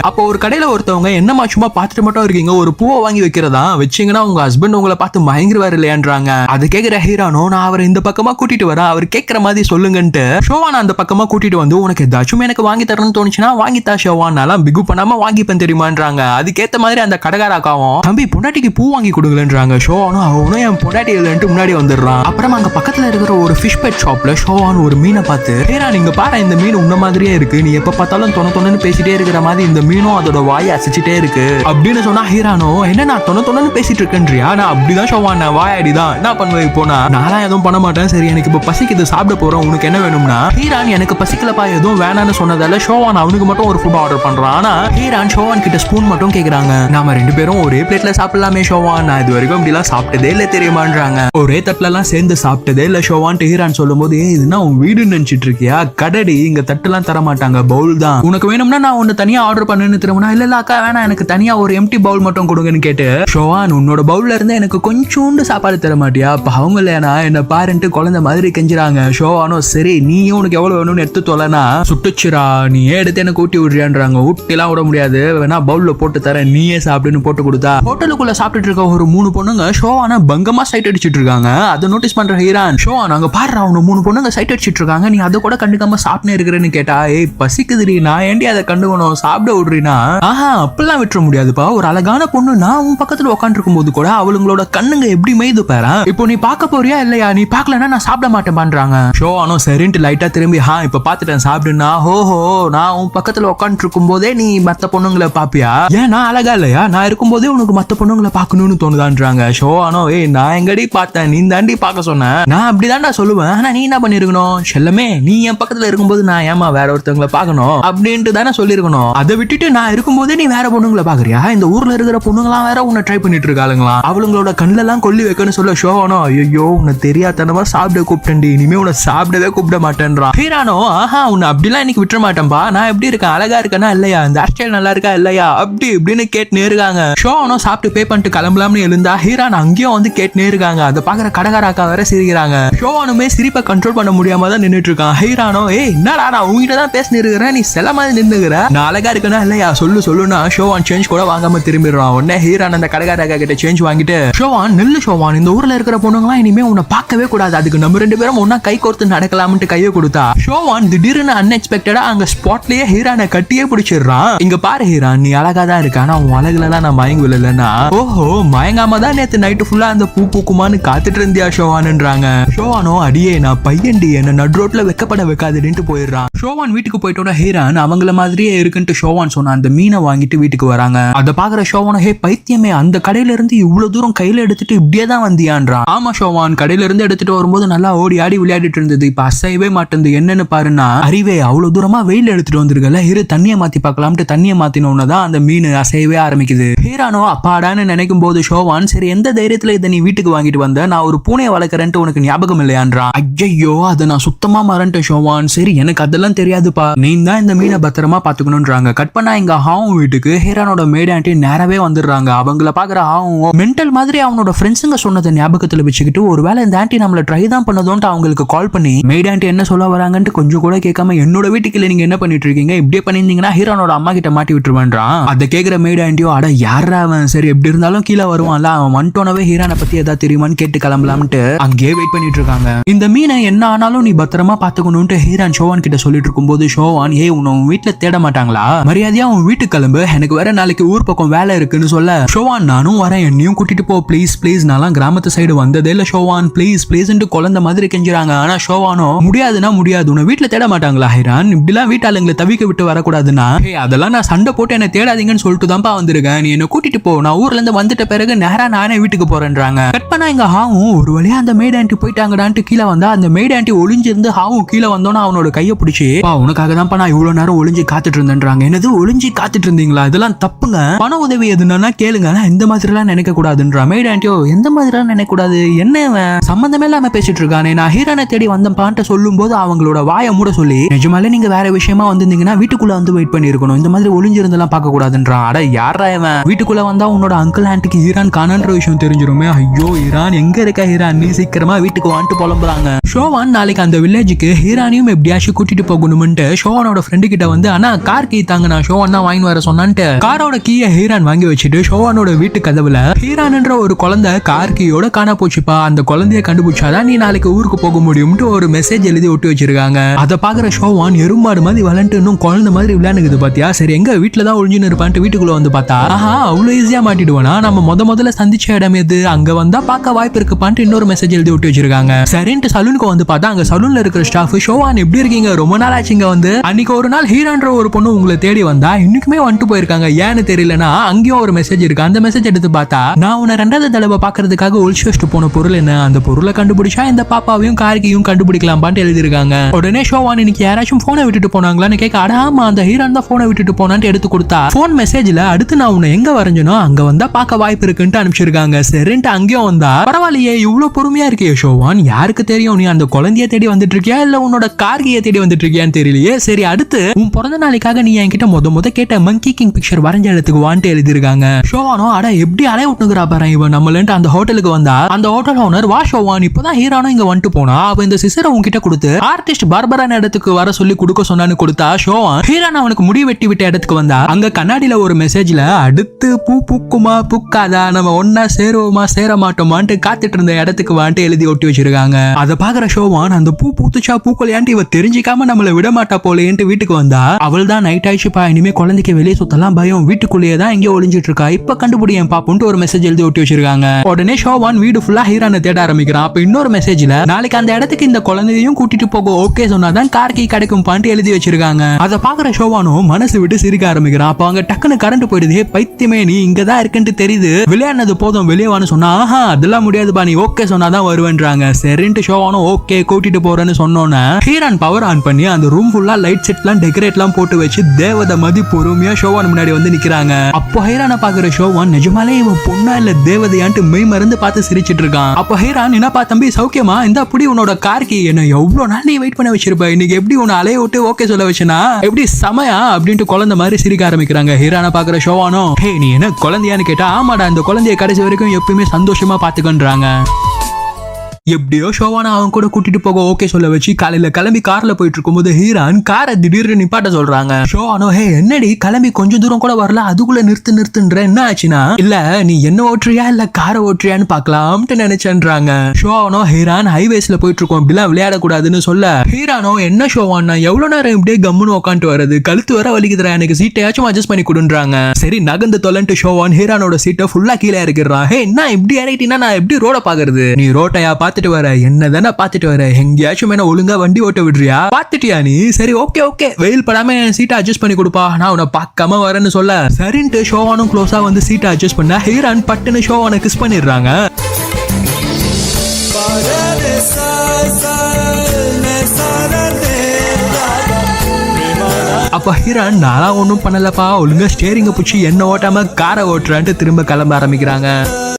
அப்போ ஒரு கடையில ஒருத்தவங்க என்னமா சும்மா பாத்துட்டு மட்டும் இருக்கீங்க, ஒரு பூவை வாங்கி வைக்கிறதா வச்சீங்கன்னா உங்க ஹஸ்பண்ட் உங்களை பார்த்து மயங்கிருவாரு இல்லையான்றாங்க. அது கேக்குற ஹீரானோ நான் அவரை இந்த பக்கமா கூட்டிட்டு வரேன், அவர் கேட்கிற மாதிரி சொல்லுங்கன்ட்டு ஷோவான் அந்த பக்கமா கூட்டிட்டு வந்து உனக்கு ஏதாச்சும் எனக்கு வாங்கி தரணும்னு தோணுச்சுன்னா வாங்கித்தா ஷோவான், நான் பிகு பண்ணாம வாங்கிப்பேன் தெரியுமான்றாங்க. அதுக்கேத்த மாதிரி அந்த கடைக்காரக்காவும் தம்பி பொண்டாட்டிக்கு பூ வாங்கி கொடுங்கலன்றாங்க. ஷோவானும் அவனும் என் பொண்டாட்டி இல்லைன்ட்டு முன்னாடி வந்துடுறான். அப்புறம் அங்க பக்கத்துல இருக்கிற ஒரு ஃபிஷ் பெட் ஷாப்ல ஷோவான் ஒரு மீனை பார்த்து ஹீரா நீங்க பாரு இந்த மீன் உன்ன மாதிரியே இருக்கு, நீ எப்ப பார்த்தாலும் தொண்ணு பேசிட்டே இருக்கிற மாதிரி இந்த மீனும் அதோட வாயை அசைச்சிட்டே இருக்கு அப்படின்னு சொன்னா ஹீரானோ என்ன நான் தொண்ணு பேசிட்டு இருக்கேன்றியா, நான் அப்படிதான் ஷோவான் நான் வாயாடிதான் என்ன பண்ணுவேன் இப்போ நான் எதுவும் பண்ண மாட்டேன், சரி எனக்கு இப்ப பசிக்குது சாப்பிட போறோம் உனக்கு என்ன வேணும்னா ஹீரான் எனக்கு பசிக்கலப்பா எதுவும் வேணான்னு சொன்னதால ஷோவான் அவனுக்கு மட்டும் ஒரு ஃபுட் ஆர்டர் பண்றான். ஆனா ஹீரான் ஷோவான் கிட்ட ஸ்பூன் மட்டும் கேக்குறாங்க. நாம ரெண்டு பேரும் ஒரே பிளேட்ல சாப்பிடலாமே ஷோவான், நான் இது வரைக்கும் இப்படி எல்லாம் சாப்பிட்டதே இல்ல தெரியுமான்றாங்க. ஒரே தட்டுல எல்லாம் சேர்ந்து சாப்பிட்டதே இல்ல ஷோவான் ஹீரான் சொல்லும் போது இதுனா உன் வீடுன்னு நினைச்சிட்டு இருக்கியா, கடடி இங்க தட்டுலாம் தர மாட்டாங்க பவுல் தான், உனக்கு வேணும்னா நான் ஒன்னு தனியா ஆர்டர் பண்ணுன்னு திரும்பினா இல்ல அக்கா வேணா எனக்கு தனியா ஒரு எம்டி பவுல் மட்டும் கொடுங்கன்னு கேட்டு ஷோவான் உன்னோட பவுல்ல இருந்து எனக்கு கொஞ்சோண்டு சாப்பாடு தர மாட்டியா, அப்ப அவங்க இல்லையா என்ன பாருன்ட்டு குழந்தை மாதிரி கெஞ்சுறாங்க. ஷோவானோ சரி நீயும் உனக்கு எவ்வளவு வேணும்னு எடுத்து தொலைனா சுட்டுச்சுரா நீ எடுத்து எனக்கு ஊட்டி விடுறியான்றாங்க. ஊட்டிலாம் விட முடியாது வேணா பவுல்ல போட்டு தரேன் நீயே சாப்பிடுன்னு போட்டு கொடுத்தா ஹோட்டலுக்குள்ள சாப்பிட்டுட்டு இருக்க ஒரு 3 பொண்ணுங்க ஷோவான பங்கமா சைட் அடிச்சிட்டு இருக்காங்க. அதை நோட்டீஸ் பண்ற ஹீரான் ஷோவான் அங்க பாரு அவனு 3 பொண்ணுங்க சைட் அடிச்சிட்டு இருக்காங்க, நீ அதை கூட கண்டுக்காம சாப்பிட்டே இருக்கிறேன்னு கேட்டா ஏய் பசிக்குதுடி நான் ஏண்டி அதை கண்டுக்கணும் சாப்பிட விடுறீனா, ஆஹா அப்பெல்லாம் விட்டுற முடியாதுப்பா, ஒரு அழகான பொண்ணு நான் உன் பக்கத்துல உட்காந்து இருக்கும் போது கூட அவளுங்களோட கண்ணுங்க எப்படி மேய்து பாரு, இப்போ நீ பார்க்க போறியா இல்லையா, நீ பார்க்கலன்னா நான் சாப்பிட மாட்டேன் பண்றாங்க. ஷோவானோ சரின்ட்டு லைட்டா திரும்பி இப்ப பாத்துட்டேன் சாப்பிடுனா ஹோஹோ நான் உன் பக்கத்துல உட்காந்து இருக்கும் போதே நீ மத்த பொண்ணுங்களை பாப்பியா, ஏன் நான் அழகா இல்லையா, நான் இருக்கும் போதே உனக்கு மத்த பொண்ணுங்களை பாக்கணும்னு தோணுதான்றாங்க. ஷோவானோ ஏய் நான் எங்கடி பார்த்தேன் நீ தாண்டி பார்க்க சொன்னேன், நான் அப்படிதான்டா சொல்லுவேன், ஆனா நீ என்ன பண்ணிருக்கணும் செல்லமே நீ என் பக்கத்துல இருக்கும்போது நான் ஏமா வேற ஒருத்தவங்களை பாக்கணும் அப்படின்ட்டு தானே சொல்லிருக்கணும், அதை விட்டுட்டு நான் இருக்கும்போதே நீ வேற பொண்ணுங்களை பாக்குறியா, இந்த ஊர்ல இருக்கிற பொண்ணுங்களாம் வேற உன்னை ட்ரை பண்ணிட்டு இருக்காளுங்களா, அவங்களோட கண்ணுல எல்லாம் கொல்லி வைக்கணும்னு சொல்ல ஷோவானோ ஐயோ உன்னை தெரியாதனமா சாப்பிட கூப்பிட்டேன் இனிமே உன்னை சாப்பிடவே கூப்பிட மாட்டேன்றான். ஹீரானோ ஆஹா உன்னை அப்படிலாம் இன்னைக்கு விட்டுற மாட்டேன்பா, நான் எப்படி இருக்கேன் அழகா இருக்கேனா இல்லையா, இந்த ஹேர் ஸ்டைல் நல்லா இருக்கா இல்லையா அப்படி இப்படின்னு கேட்டுனே இருக்காங்க. ஷோவானோ சாப்பிட்டு பே பண்ணிட்டு கிளம்பலாம்னு எழுந்தா ஹீரான் அங்கேயும் வந்து கேட்டுனே இருக்காங்க. அதை பாக்குற கடகாராக்கா வேற சிரிக்கிறாங்க. ஷோவானுமே சிரிப்பை கண்ட்ரோல் பண்ண முடியாம தான் நின்னுட்டு இருக்கான். ஹீரானோ ஏய் என்னடா நான் உங்ககிட்ட தான் பேசினு இருக்கிறேன் நீ செல்ல மாதிரி நின்னுகிற, நான் அழகா இருக்கேனா இல்லையா சொல்லுன்னா ஷோவான் சேஞ்ச் கூட வாங்காம திரும்பிடுறான். உடனே ஹீரான் அந்த கடைக்காரக்கா கிட்ட சேஞ்ச் வாங்கிட்டு ஷோவான் நெல்லு ஷோவான் இந்த ஊர்ல இருக்கிற பொண்ணுங்களாம் இனிமே உன்னை பார்க்கவே கூடாது, அதுக்கு நம்ம 2 பேரும் ஒன்னா கை கோர்த்து நடக்கலாம்னு கையை கொடுத்தா ஷோவான் திடீர்னு அன்எக்ஸ்பெக்டடா அங்க ஸ்பாட்லயே ஹீரானை கட்டியே பிடிச்சிடுறான். இங்க பாரு ஹீரான் நீ அழகா தான் இருக்க, ஆனா உன் அழகுலாம் நான் மயங்கவில்லைன்னா ஓஹோ மயங்காம தான் நேத்து நைட்டு ஃபுல்லா அந்த பூ பூக்குமான்னு காத்துட்டு இருந்தியா ஷோவான்ன்றாங்க. ஷோவானோ அடியே நான் பையன்டி என்ன நடு ரோட்ல வெக்கப்பட வைக்காதுன்னு போயிடுறான். ஷோவான் வீட்டுக்கு போயிட்டோட ஹீரான் அவங்கள மாதிரியே இருக்குன்ட்டு ஷோவான் சொன்ன அந்த மீனை வாங்கிட்டு வீட்டுக்கு வராங்க. அதை பாக்குற ஷோவானோ ஹே பைத்தியமே அந்த கடையில இருந்து இவ்வளவு தூரம் கையில எடுத்துட்டு இப்படியே தான் வந்தியான்றான். ஆமா ஷோவான் கடையில இருந்து எடுத்துட்டு வரும்போது நல்லா ஓடி ஆடி விளையாடிட்டு இருந்தது, இப்ப அசையவே மாட்டேங்குது என்னன்னு பாருன்னா அறிவே அவ்வளவு தூரமா வெயில் எடுத்துட்டு வந்திருக்கல இரு தண்ணியை மாத்தி பார்க்கலாம்ட்டு தண்ணியை மாத்தினோன்னதான் அந்த மீன் அசையவே ஆரம்பிக்குது. ஹீரானோ அப்பாடான்னு நினைக்கும் போது ஷோவான் சரி எந்த தைரியத்துல இதை நீ வீட்டுக்கு வாங்கிட்டு வந்த, நான் ஒரு பூனையை வளர்க்கறேன்ட்டு உனக்கு ஞாபகம் இல்லையான்றான். ஐயோ அதை நான் சுத்தமா மறந்துட்டேன் ஷோவான், சரி எனக்கு அதெல்லாம் தெரியாதுப்பா நீ தான் இந்த மீனை பத்திரமா பாத்துக்கணும்ன்றாங்க. கட் பண்ணா இங்க ஹாவும் வீட்டுக்கு ஹீரானோட மேட் ஆண்டி நேரவே வந்துடுறாங்க. அவங்கள பாக்குற ஹாவும் மென்டல் மாதிரி அவனோட ஃப்ரெண்ட்ஸுங்க சொன்னதை ஞாபகத்துல வச்சுக்கிட்டு ஒருவேளை இந்த ஆண்டி நம்மள ட்ரை தான் பண்ணதோன்ட்டு அவங்களுக்கு கால் பண்ணி மேட் ஆண்டி என்ன சொல்ல வராங்கன்ட்டு கொஞ்சம் கூட கேட்காம என்னோட வீட்டுக்குள்ள நீங்க என்ன பண்ணிட்டு இருக்கீங்க, இப்படியே பண்ணிருந்தீங்கன்னா ஹீரானோட அம்மா கிட்ட மாட்டி விட்டுருவான்றான். அதை கேட்கிற மேட் ஆண்டியோ அட யாரா அவன், சரி எப்படி இருந்தாலும் கீழே வருவான்ல அவன் வந்துட்டோனவே ஹீரானை பத்தி ஏதாவது தெரியுமான்னு கேட்டு கிளம்பலாம்ட்டு அங்கேயே வெயிட் பண்ணிட்டு இருக்காங்க. இந்த மீனை என்ன ஆனாலும் நீ பத்திரமா பாத்துக்கணும்ட்டு ஹீரான் ஷோவான் கிட்ட சொல்லிட்டு இருக்கும்போது ஷோவான் ஏய் உன் வீட்டுல தேட மாட்டாங்களா, மரியாதையா உன் வீட்டுக்கு கிளம்பு, எனக்கு வேற நாளைக்கு ஊர் பக்கம் வேலை இருக்குன்னு சொல்ல ஷோவான் நானும் வரேன் என்னையும் கூட்டிட்டு போ ப்ளீஸ் ப்ளீஸ், நான்லாம் கிராமத்து சைடு வந்ததே இல்ல ஷோவான் ப்ளீஸ் ப்ளீஸ்ன்ட்டு குழந்தை மாதிரி கெஞ்சுறாங்க. ஆனா ஷோவானோ முடியாதுன்னா முடியாது, உன்னை வீட்டுல தேட மாட்டாங்களா ஹீரான், இப்படிலாம் வீட்டாளுங்களை தவிக்க விட்டு வரக்கூடாதுன்னா அதெல்லாம் நான் சண்டை போட்டு என்ன தேடாதீங்கன்னு சொல்லிட்டு தான்ப்பா வந்திருக்கேன், நீ என்ன கூட்டிட்டு போ, நான் ஊர்ல இருந்து வந்துட்ட பிறகு நேரா நானே வீட்டுக்கு போறேன்றாங்க. கட் பண்ணா இங்க ஹாவும் ஒரு வழியா அந்த மேட் ஆண்டி போயிட்டாங்கடான்ட்டு கீழே வந்தா அந்த மேட் ஆண்டி ஒளிஞ்சிருந்து ஹாவும் கீழே வந்தோன்னா அவனோட கையை பிடிச்சி உனக்காக தான்ப்பா நான் இவ்வளவு நேரம் ஒளிஞ்சு காத்துட்டு இருந்தேன்றாங்க. என்னது ஒளிஞ்சு காத்துட்டு இருந்தீங்களா, இதெல்லாம் தப்புங்க, பண உதவி எதுனா கேளுங்க, இந்த மாதிரி எல்லாம் நினைக்க கூடாதுன்றா. மேட் ஆண்டியோ எந்த மாதிரி எல்லாம் நினைக்க கூடாது, என்ன சம்பந்தமே இல்லாம பேசிட்டு இருக்கானே, நான் ஹீரானை தேடி வந்த பான்ட்ட சொல்லும் போது அவங்களோட வாயை மூட சொல்லி நிஜமாலே நீங்க வேற விஷயமா வந்திருந்தீங்கன்னா வீட்டுக்குள்ள வந்து வெயிட் பண்ணிருக்கணும், இந்த மாதிரி ஒளிஞ்சிருந்தெல்லாம் பார்க்க கூடாதுன்றான். அட யாரா இவன், வீட்டுக்குள்ள வந்தா உன்னோட அங்கிள் ஆண்டிக்கு ஹீரான் காணன்ற விஷயம் தெரிஞ்சிருமே, ஐயோ ஹீரான் எங்க இருக்க ஹீரான், நீ சீக்கிரமா வீட்டுக்கு வந்துட்டு புலம்புறாங்க. ஷோவான் நாளைக்கு அந்த வில்லேஜுக்கு ஹீரானையும் எப்படியாச்சும் கூட்டிட்டு போகணும்ட்டு ஷோவானோட ஃப்ரெண்டு கிட்ட வந்து ஆனா கார் கீ தாங்க நான் ஷோவான் தான் வாங்கி வர சொன்னான்ட்டு காரோட கீயை ஹீரான் வாங்கி வச்சுட்டு ஷோவானோட வீட்டு கதவுல ஹீரான்ன்ற ஒரு குழந்தை கார் கீயோட காண போச்சுப்பா, அந்த குழந்தைய கண்டுபிடிச்சாதான் நீ நாளைக்கு ஊருக்கு போக முடியும்ட்டு ஒரு மெசேஜ் எழுதி ஒட்டி வச்சிருக்காங்க. அதை பாக்குற ஷோவான் எறும்பாடு மாதிரி விளையாண்டு இன்னும் குழந்தை மாதிரி விளையாண்டுக்குது பாத்தியா, சரி எங்க வீட்டுல தான் ஒளிஞ்சுன்னு இருப்பான்ட்டு வீட்டுக்குள்ள வந்து பார்த்தா ஆஹா அவ்வளவு ஈஸியா மாட்டிடுவானா, நம்ம முதல்ல சந்திச்ச இடம் எது, அங்க வந்தா பார்க்க வாய்ப்பு இருக்குப்பான்ட்டு இன்னொரு மெசேஜ் எழுதி ஒட்டி வச்சிருக்காங்க. சரின்ட்டு சலூனுக்கு வந்து பார்த்தா அங்க சலூன்ல இருக்கிற ஸ்டாஃப் ஷோவான் எப்படி இருக்கீங்க, ரொம்ப நாள் ஆச்சுங்க வந்து அன்னைக்கு ஒரு நாள் ஹீரான்ற ஒரு பொண்ணு உங்களை தேடி வந்தா இன்னைக்குமே வந்துட்டு போயிருக்காங்க, ஏன்னு தெரியலனா அங்கேயும் ஒரு மெசேஜ் இருக்கு. அந்த மெசேஜ் எடுத்து பார்த்தா நான் உன்னை 2வது தடவை பாக்குறதுக்காக ஒளிச்சு வச்சுட்டு போன பொருள் என்ன, அந்த பொருளை கண்டுபிடிச்சா இந்த பாப்பாவையும் கார்கியும் கண்டுபிடிக்கலாம்பான்ட்டு எழுதிருக்காங்க. உடனே ஷோவான் இன்னைக்கு யாராச்சும் போனை விட்டுட்டு போனாங்களான்னு கேட்க அடாமா அந்த ஹீரான் தான் போனை விட்டுட்டு போனான்னு எடுத்து கொடுத்தா போன் மெசேஜ்ல அடுத்து நான் உன்னை எங்க வரைஞ்சனோ அங்க வந்தா பார்க்க வாய்ப்பு இருக்குன்னு அனுப்பிச்சிருக்காங்க. சரின்ட்டு அங்கேயும் வந்தா பரவாயில்லையே இவ்வளவு பொறுமையா இருக்கே ஷோவான், யாருக்கு தெரியும் நீ அந்த குழந்தைய தேடி வந்துட்டு இருக்கியா இல்ல உன்னோட கார்கியை தேடி வந்துட்டு இருக்கியான்னு தெரியலையே. சரி அடுத்து உன் பிறந்த நாளைக்காக நீ என்கிட்ட முத கேட்ட மங்கி கிங் பிக்சர் வரைஞ்ச இடத்துக்கு வான்ட்டு எழுதிருக்காங்க. ஷோவானோ அட எப்படி அலைய விட்டுங்கிறா பாரு இவன் நம்மளன்ட்டு அந்த ஹோட்டலுக்கு வந்தா அந்த ஹோட்டல் ஓனர் வா ஷோவான் இப்பதான் ஹீரானோ இங்க வந்துட்டு போனா, அவ இந்த சிசரை உன்கிட்ட கொடுத்து ஆர்டிஸ்ட் பார்பரான இடத்துக்கு வர சொல்லி கொடுக்க சொன்னான்னு கொடுத்தா ஷோவான் ஹீரான் அவனுக்கு முடி வெட்டி விட்ட இடத்துக்கு வந்தா அங்க கண்ணாடியில ஒரு மெசேஜ்ல அடுத்து பூ பூக்குமா பூக்காதா நம்ம ஒன்னா சேருவோமா சேர மாட்டோமான்ட்டு காத்துட்டு இருந்த இடத்துக்கு வான்ட்டு எழுதி ஒட்டி வச்சிருக்காங்க. அதை பாக்குற ஷோவான் அந்த பூ பூத்துச்சா பூக்கலையான்ட்டு இவ தெரிஞ்சிக்காம நம்மள விட மாட்டா போலேன்ட்டு வீட்டுக்கு வந்தா அவள் தான் நைட் ஆயிடுச்சுப்பா, இனிமே குழந்தைக்கு வெளியே சுத்தலாம் பயம், வீட்டுக்குள்ளேயே தான் எங்கேயோ ஒளிஞ்சிட்டு இருக்கா, இப்ப கண்டுபிடியேன் பாப்புன்ட்டு ஒரு மெசேஜ் எழுதி ஒட்டி வச்சிருக்காங்க. உடனே ஷோவான் வீடு ஃபுல்லா ஹீரானை தேட ஆரம்பிக்கிறான். அப்ப இன்னொரு மெசேஜ்ல நாளைக்கு அந்த இடத்துக்கு இந்த குழந்தையும் கூட்டிட்டு போக ஓகே சொன்னாதான் கார்கி கிடைக்கும் பான்ட்டு எழுதி வச்சிருக்காங்க. அதை பாக்குற ஷோவானும் மனசு விட்டு சிரிக்க ஆரம்பிக்கிறான். அப்ப அங்க டக்குன்னு கரண்ட் போயிடுது, பைத்தியமே நீ இங்கதான் இருக்குன்னு தெரியுது, விளையாடுனது போதும் வெளியே வான்னு சொன்னா ஆஹா அதெல்லாம் முடியாதுப்பா நீ ஓகே சொன்னாதான் வருவேன்றாங்க. சரின்ட்டு ஷோவானும் ஓகே கூட்டிட்டு போறேன்னு சொன்னோன்னே ஹீரான் பவர் ஆன் பண்ணி அந்த ரூம் ஃபுல்லா லைட் செட்லாம் டெக்கரேட்லாம் போட்டு வச்சு தேவதை மதி பொறுமையா ஷோவான் முன்னாடி வந்து நிக்கிறாங்க. அப்போ ஹீரானை பாக்குற ஷோவான் நிஜமாலே இவன் பொண்ணா இல்ல தேவதையான்ட்டு மெய் மறந்து பார்த்து சிரிச்சிட்டு இருக்கான். அப்போ ஹீரான் என்னப்பா தம்பி சௌக்கியமா, இந்த புடி உன்னோட கார்கி என்ன எவ்வளவு நாள் நீ வெயிட் பண்ண வச்சிருப்ப, இன்னைக்கு எப்படி உன்னை அலைய விட்டு ஓகே சொல்ல வச்சனா எப்படி சமயா அப்படின்ட்டு குழந்தை மாதிரி சிரிக்க ஆரம்பிக்கிறாங்க. ஹீரானை பாக்குற ஷோவானோ ஹே நீ என்ன குழந்தையான்னு கேட்டா ஆமாடா இந்த குழந்தைய கடைசி வரைக்கும் எப்பயுமே சந்தோஷமா பாத்துக்கன்றாங்க. எப்படியோ ஷோவானா அவன் கூட கூட்டிட்டு போக ஓகே சொல்ல வச்சு காலையில கிளம்பி கார்ல போயிட்டு இருக்கும்போது ஹீரான் காரை திடீர்னு நிப்பாட்ட சொல்றாங்க. ஷோவானோ ஹே என்னடி கிளம்பி கொஞ்சம் தூரம் கூட வரல அதுக்குள்ள நிறுத்துன்ற என்ன ஆச்சுன்னா இல்ல நீ என்ன ஓட்டுறியா இல்ல காரை ஓட்டுறியான்னு பாக்கலாம்னு நினைச்சேன்றாங்க. ஷோவானோ ஹீரான் ஹைவேஸ்ல போயிட்டு இருக்கோம் இப்படிலாம் விளையாடக்கூடாதுன்னு சொல்ல ஹீரானோ என்ன ஷோவான் நான் எவ்வளவு நேரம் இப்படியே கம்முன்னு உட்காந்து வர்றது கழுத்து வர வலிக்குதுறா எனக்கு சீட்டையாச்சும் அட்ஜஸ்ட் பண்ணி கொடுன்றாங்க. சரி நகர்ந்து தொலைன்ட்டு ஷோவான் ஹீரானோட சீட்டை ஃபுல்லா கீழே இறக்கிறான். ஹே என்ன இப்படி இறக்கிட்டீங்கன்னா நான் எப்படி ரோட பாக்குறது, நீ ரோட்டையா பார்த்துட்டு வர என்னதானே பார்த்துட்டு வர எங்கேயாச்சும் என்ன ஒழுங்கா வண்டி ஓட்ட விடுறியா பார்த்துட்டியா நீ, சரி ஓகே ஓகே வெயில் படாம சீட்டை அட்ஜஸ்ட் பண்ணி கொடுப்பா நான் உன்னை பார்க்காம வரேன்னு சொல்ல சரின்ட்டு ஷோவானும் க்ளோஸா வந்து சீட்டை அட்ஜஸ்ட் பண்ண ஹீரான் பட்டுன்னு ஷோவானை கிஸ் பண்ணிடுறாங்க. அப்ப ஹீரான் நானா ஒன்னும் பண்ணலப்பா ஒழுங்கா ஸ்டேரிங்க பிடிச்சி என்ன ஓட்டாம காரை ஓட்டுறான்ட்டு திரும்ப கிளம்ப ஆரம்பிக்கிறாங்க.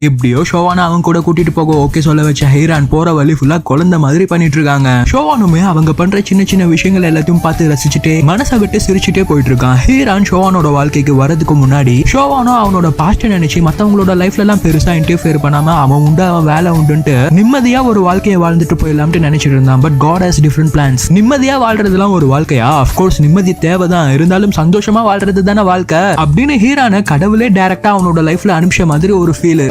எப்படியோ ஷோவானா அவன் கூட கூட்டிட்டு போக ஓகே சொல்ல வச்ச ஹீரான் போற வழி ஃபுல்லா குழந்தை மாதிரி பண்ணிட்டு இருக்காங்க. ஷோவானுமே அவங்க பண்ற சின்ன சின்ன விஷயங்கள் எல்லாத்தையும் பார்த்து ரசிச்சுட்டே மனசை விட்டு சிரிச்சுட்டே போயிட்டு இருக்கான். ஹீரான் ஷோவானோட வாழ்க்கைக்கு வரதுக்கு முன்னாடி ஷோவானோ அவனோட பாஸ்ட் நினைச்சு மத்தவங்களோட லைஃப்ல எல்லாம் பெருசா இன்டர்ஃபியர் பண்ணாம அவன் உண்டு அவன் வேலை உண்டுன்ட்டு நிம்மதியா ஒரு வாழ்க்கையை வாழ்ந்துட்டு போயிடலாம்னு நினைச்சிட்டு இருந்தான். But God has different plans. நிம்மதியா வாழ்றதுலாம் ஒரு வாழ்க்கையா, அஃப்கோர்ஸ் நிம்மதி தேவைதான், இருந்தாலும் சந்தோஷமா வாழ்றது தானே வாழ்க்கை அப்படின்னு ஹீரான கடவுளே டைரக்டா அவனோட லைஃப்ல அனுப்பிச்ச மாதிரி ஒரு ஃபீல்.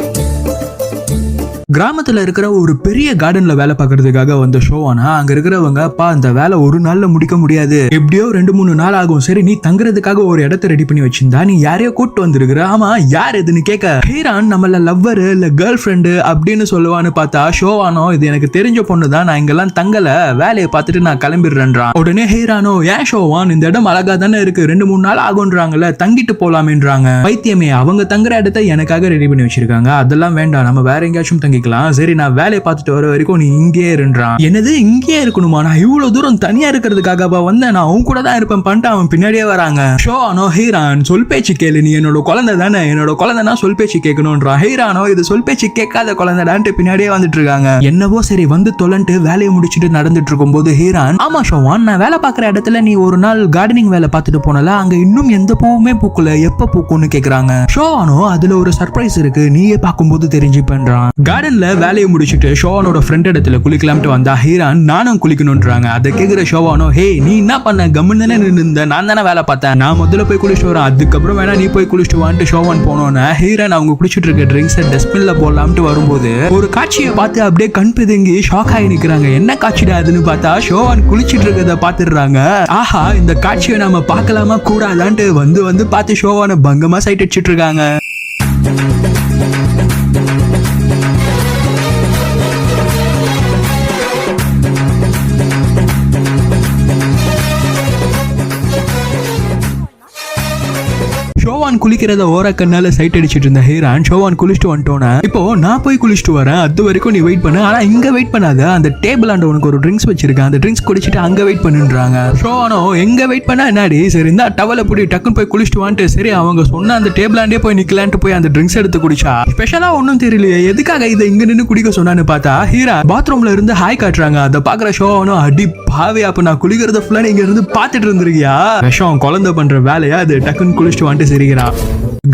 கிராமத்துல இருக்கிற ஒரு பெரிய கார்டன்ல வேலை பார்க்கறதுக்காக வந்த ஷோவானா அங்க இருக்கிறவங்க அப்பா இந்த வேலை ஒரு நாள்ல முடிக்க முடியாது எப்படியோ 2-3 நாள் ஆகும், சரி நீ தங்குறதுக்காக ஒரு இடத்த ரெடி பண்ணி வச்சிருந்தா நீ யாரையோ கூட்டு வந்திருக்கிற, ஆமா யார் இதுன்னு கேட்க ஹீரான் நம்மள லவ்வரு இல்ல கேர்ள் ஃப்ரெண்டு அப்படின்னு சொல்லுவான்னு பார்த்தா ஷோவானோ இது எனக்கு தெரிஞ்ச பொண்ணு தான் நான் இங்கெல்லாம் தங்கல வேலையை பார்த்துட்டு நான் கிளம்பிடுறேன்றான். உடனே ஹீரானோ ஏன் ஷோவான் இந்த இடம் அழகா தானே இருக்கு 2-3 நாள் ஆகும்ன்றாங்கல்ல தங்கிட்டு போலாமேன்றாங்க. பைத்தியமே அவங்க தங்குற இடத்த எனக்காக ரெடி பண்ணி வச்சிருக்காங்க அதெல்லாம் வேண்டாம் நம்ம வேற எங்கேயாச்சும் தங்கி சரி நான் வேலையை பார்த்துட்டு வர வரைக்கும் நீ இங்கே இருன்றான். என்னது இங்கே இருக்கணுமா, நான் இவ்வளவு தூரம் தனியா இருக்கிறதுக்காக வந்தேன் நான் அவன் கூட தான் இருப்பேன் பண்ணிட்டு அவன் பின்னாடியே வராங்க. ஷோவானோ ஹீரான் சொல் பேச்சு கேளு நீ என்னோட குழந்தை தானே என்னோட குழந்தைனா சொல் பேச்சு கேட்கணும்ன்றான். ஹீரானோ இது சொல் பேச்சு கேட்காத குழந்தைடான்ட்டு பின்னாடியே வந்துட்டு இருக்காங்க. என்னவோ சரி வந்து தொலைன்ட்டு வேலையை முடிச்சுட்டு நடந்துட்டு இருக்கும் போது ஹீரான் ஆமா ஷோவான் நான் வேலை பார்க்குற இடத்துல நீ ஒரு நாள் கார்டனிங் வேலை பார்த்துட்டு போனல அங்க இன்னும் எந்த பூவுமே பூக்கல எப்ப பூக்கும்னு கேக்குறாங்க. ஷோவானோ அதுல ஒரு சர்ப்ரைஸ் இருக்கு நீயே பார்க்கும்போது தெரிஞ்சுப்பேன்றான். கார்டன் கார்டன்ல வேலையை முடிச்சுட்டு ஷோவானோட ஃப்ரெண்ட் இடத்துல குளிக்கலாம்ட்டு வந்தா ஹீரான் நானும் குளிக்கணும்ன்றாங்க. அதை கேக்குற ஷோவானோ, ஹே நீ என்ன பண்ண, கம்முன்னு தானே நின்று, நான் தானே வேலை பார்த்தேன், நான் முதல்ல போய் குளிச்சுட்டு வரேன், அதுக்கப்புறம் வேணா நீ போய் குளிச்சுட்டு வான்ட்டு ஷோவான் போனோன்னு ஹீரான் அவங்க குளிச்சுட்டு இருக்க ட்ரிங்க்ஸை டஸ்ட்பின்ல போடலாம்ட்டு வரும்போது ஒரு காட்சியை பார்த்து அப்படியே கண் பிதுங்கி ஷாக் ஆகி நிக்கிறாங்க. என்ன காட்சிடா அதுன்னு பார்த்தா ஷோவான் குளிச்சுட்டு இருக்கத பாத்துடுறாங்க. ஆஹா, இந்த காட்சியை நாம பார்க்கலாமா கூடாதான்ட்டு வந்து வந்து பார்த்து ஷோவான பங்கமா சைட் அடிச்சிட்டு இருக்காங்க. ஷோவான் குளிக்கிறத ஓர கண்ணால சைட் அடிச்சிட்டு இருந்த ஹீரான் ஷோவான் குளிச்சுட்டு வந்துட்டோன்னா, இப்போ நான் போய் குளிச்சுட்டு வரேன், அது வரைக்கும் நீ வெயிட் பண்ணு, ஆனா இங்க வெயிட் பண்ணாத, அந்த டேபிள் ஆண்ட உனக்கு ஒரு ட்ரிங்க்ஸ் வச்சிருக்கேன், அந்த ட்ரிங்க்ஸ் குடிச்சிட்டு அங்க வெயிட் பண்ணுன்றாங்க. ஷோவானோ, எங்க வெயிட் பண்ணா என்னாடி, சரி இந்த டவலை போட்டு டக்குன்னு போய் குளிச்சுட்டு வான்ட்டு சரி அவங்க சொன்ன அந்த டேபிள் ஆண்டே போய் நிக்கலான்ட்டு போய் அந்த ட்ரிங்க்ஸ் எடுத்து குடிச்சா. ஸ்பெஷலா ஒன்னும் தெரியலையே, எதுக்காக இதை இங்க நின்று குடிக்க சொன்னான்னு பார்த்தா ஹீரா பாத்ரூம்ல இருந்து ஹாய் காட்டுறாங்க. அதை பாக்குற ஷோவானோ, அடி பாவே, அப்ப நான் குளிக்கிறத ஃபுல்லா நீங்க இருந்து பாத்துட்டு இருந்திருக்கியா, விஷம் குழந்தை பண்ற வேலையா அது, டக்குன்னு குளிச்சுட்டு வந்துட்டு சிரிக்கிறா.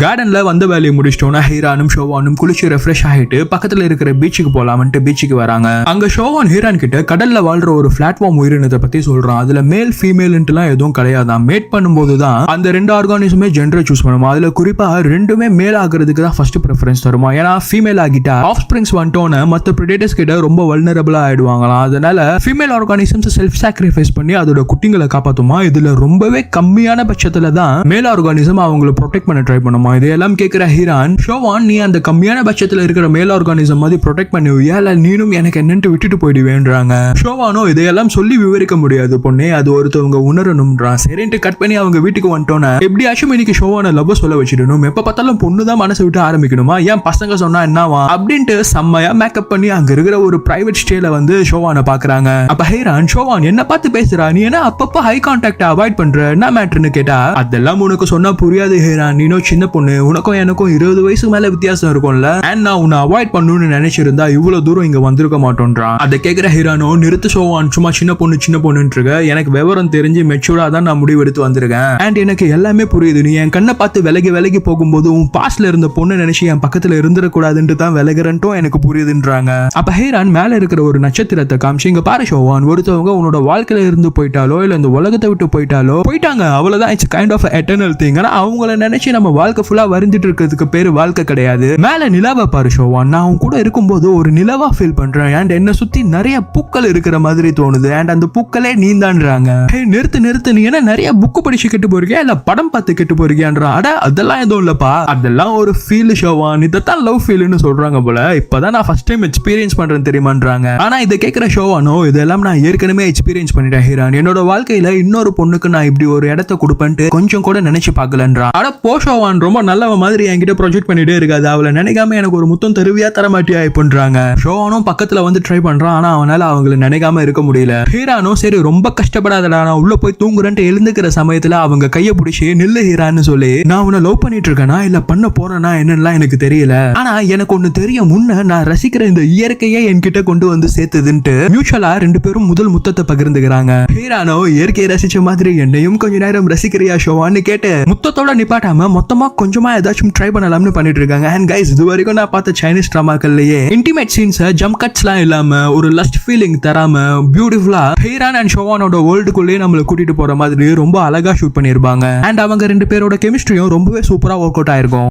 கார்டன்ல வந்த வேலையை முடிச்சிட்டோன்னா ஹீரானும் ஷோவானும் குளிச்சு ரெஃப்ரெஷ் ஆகிட்டு பக்கத்துல இருக்கிற பீச்சுக்கு போலாம்ட்டு பீச்சுக்கு வராங்க. அங்க ஷோவான் ஹீரான் கிட்ட கடல்ல வாழ்ற ஒரு பிளாட்ஃபார்ம் உயிரினத்தை பத்தி சொல்றான். அதுல மேல் ஃபீமேல்ன்ட்டுலாம் எதுவும் கிடையாதான். மேட் பண்ணும்போது தான் அந்த ரெண்டு ஆர்கானிசமே ஜெண்டரை சூஸ் பண்ணுமா. அதுல குறிப்பா ரெண்டுமே மேல் ஆகிறதுக்கு தான் ஃபர்ஸ்ட் ப்ரிஃபரன்ஸ் தருமா. ஏன்னா ஃபீமேல் ஆகிட்டா ஆஃப் ஸ்பிரிங்ஸ் வந்துட்டோன்னு மற்ற பிரெடேட்டர்ஸ் கிட்ட ரொம்ப வல்னரபிளா ஆயிடுவாங்களாம். அதனால ஃபீமேல் ஆர்கானிசம்ஸ் செல்ஃப் சாக்ரிஃபைஸ் பண்ணி அதோட குட்டிங்களை காப்பாத்துமா. இதுல ரொம்பவே கம்மியான பட்சத்துல தான் மேல் ஆர்கானிசம் அவங்களை ப்ரொடெக்ட் பண்ண ட்ரை பண்ணுமா. இதையெல்லாம் கேட்கிற ஹீரான், ஷோவான் நீ அந்த கம்மியான பட்சத்துல இருக்கிற மேல் ஆர்கானிசம் மாதிரி ப்ரொடெக்ட் பண்ணுவியா, இல்ல நீனும் எனக்கு என்னன்ட்டு விட்டுட்டு போயிடுவேன்றாங்க. ஷோவானோ, இதையெல்லாம் சொல்லி விவரிக்க முடியாது பொண்ணே, அது ஒருத்தவங்க உணரணும்ன்றான். சரின்ட்டு கட் பண்ணி அவங்க வீட்டுக்கு வந்துட்டோன்னு எப்படியாச்சும் இன்னைக்கு ஷோவான லவ் சொல்ல வச்சிடணும், எப்ப பார்த்தாலும் பொண்ணு தான் மனசை விட்டு ஆரம்பிக்கணுமா, ஏன் பசங்க சொன்னா என்னவா அப்படின்ட்டு செம்மையா மேக்கப் பண்ணி அங்க இருக்கிற ஒரு பிரைவேட் ஸ்டேல வந்து ஷோவான பாக்குறாங்க. அப்ப ஹீரான், ஷோவான் என்ன பார்த்து பேசுறா, நீ என்ன அப்பப்போ ஹை கான்டாக்ட் அவாய்ட் பண்ற, என்ன மேட்டர்னு கேட்டா, அதெல்லாம் உனக்கு சொன்னா புரியாது ஹீரான், நீனோ சின்ன பொண்ணு, உனக்கும் எனக்கும் 20 வயசுக்கு மேல வித்தியாசம் இருக்கும்ல, அண்ட் நான் உன்னை அவாய்ட் பண்ணணும்னு நினைச்சிருந்தா இவ்வளவு தூரம் இங்க வந்திருக்க மாட்டோன்றான். அதை கேட்கிற ஹீரானோ, நிறுத்து ஷோவான், சும்மா சின்ன பொண்ணுன்னு இருக்க, எனக்கு விவரம் தெரிஞ்சு மெச்சூரா தான் நான் முடிவு எடுத்து வந்திருக்கேன், அண்ட் எனக்கு எல்லாமே புரியுது, நீ என் கண்ணை பார்த்து விலகி போகும்போது உன் பாஸ்ட்ல இருந்த பொண்ணு நினைச்சு என் பக்கத்துல இருந்துடக்கூடாதுன்ட்டு தான் விலகிறன்ட்டும் எனக்கு புரியுதுன்றாங்க. அப்ப ஹீரான் மேல இருக்கிற ஒரு நட்சத்திரத்தை காமிச்சு, இங்க பாரு ஷோவான், ஒருத்தவங்க உன்னோட வாழ்க்கையில இருந்து போயிட்டாலோ இல்ல இந்த உலகத்தை விட்டு போயிட்டாங்க, அவ்வளவுதான், it's kind of eternal thing. ஆனா அவங்கள நினைச்சு நம்ம வாழ்க்கை ஃபுல்லா வருந்துட்டு இருக்கிறதுக்கு பேரு வாழ்க்கை கிடையாது. மேல நிலாவை பாரு ஷோவான், நான் உன் கூட இருக்கும்போது ஒரு நிலவா ஃபீல் பண்றேன், அண்ட் என்ன சுத்தி நிறைய பூக்கள் இருக்கிற மாதிரி தோணுது, அண்ட் அந்த பூக்களே நீந்தான்றாங்க. நிறுத்து, நீ என்ன நிறைய புக்கு படிச்சு கெட்டு போறியா இல்ல படம் பார்த்து கெட்டு போறியான்றா. அட அதெல்லாம் எதுவும் இல்லப்பா, அதெல்லாம் ஒரு ஃபீல் ஷோவான், இதைத்தான் லவ் ஃபீல்னு சொல்றாங்க போல, இப்பதான் நான் ஃபர்ஸ்ட் டைம் எக்ஸ்பீரியன்ஸ் பண்றேன் தெரியுமான்றாங்க. ஆனா இதை கேட்கிற ஷோவானோ, இதெல்லாம் நான் ஏற்கனவே எக்ஸ்பீரியன்ஸ் பண்ணிட்டேன் ஹீரான், என்னோட வாழ்க்கையில இன்னொரு பொண்ணுக்கு நான் இப்படி ஒரு இடத்த கொடுப்பேன்ட்டு கொஞ்சம் கூட நினைச்சு பார்க்கலன்றான். அட போ ஷோவான், ரொம்ப நல்லவ மாதிரி என்கிட்ட ப்ரொஜெக்ட் பண்ணிட்டே இருக்காது, அவளை நினைக்காம எனக்கு ஒரு முத்தம் தருவியா தர மாட்டியா இப்பன்றாங்க. ஷோவானும் பக்கத்துல வந்து ட்ரை பண்றான், ஆனா அவனால அவங்களை நினைக்காம இருக்க முடியல. ஹீரானோ, சரி ரொம்ப கஷ்டப்படாதடா, நான் உள்ள போய் தூங்குறேன்ட்டு எழுந்துக்கிற சமயத்துல அவங்க கைய பிடிச்சி, நில்லு ஹீரான்னு சொல்லி, நான் உன்னை லவ் பண்ணிட்டு இருக்கேனா இல்ல பண்ண போறேனா என்னன்னா எனக்கு தெரியல, ஆனா எனக்கு ஒண்ணு தெரியும், முன்ன நான் ரசிக்கிற இந்த இயற்கையை என்கிட்ட கொண்டு வந்து சேர்த்ததுன்ட்டு மியூச்சுவலா ரெண்டு பேரும் முதல் முத்தத்தை பகிர்ந்துக்கிறாங்க. ஹீரானோ, இயற்கையை ரசிச்ச மாதிரி என்னையும் கொஞ்ச நேரம் ரசிக்கிறியா ஷோவான்னு கேட்டு முத்தத்தோட நிப்பாட்டாம மொத்தமா கொஞ்சமா ஏதாச்சும் ட்ரை பண்ணலாம்னு பண்ணிட்டு இருக்காங்க. அண்ட் கைஸ், இது வரைக்கும் நான் பார்த்த சைனீஸ் டிராமாக்கள்லயே இன்டிமேட் சீன்ஸ் ஜம்ப் கட்ஸ்லாம் இல்லாம ஒரு லஸ்ட் ஃபீலிங் தராம பியூட்டிஃபுல்லா ஹீரான் அண்ட் ஷோவானோட வேர்ல்டுக்குள்ளேயே நம்மள கூட்டிட்டு போற மாதிரி ரொம்ப அழகா ஷூட் பண்ணிருப்பாங்க. அண்ட் அவங்க ரெண்டு பேரோட கெமிஸ்ட்ரியும் ரொம்பவே சூப்பரா ஒர்க் அவுட் ஆயிருக்கும்.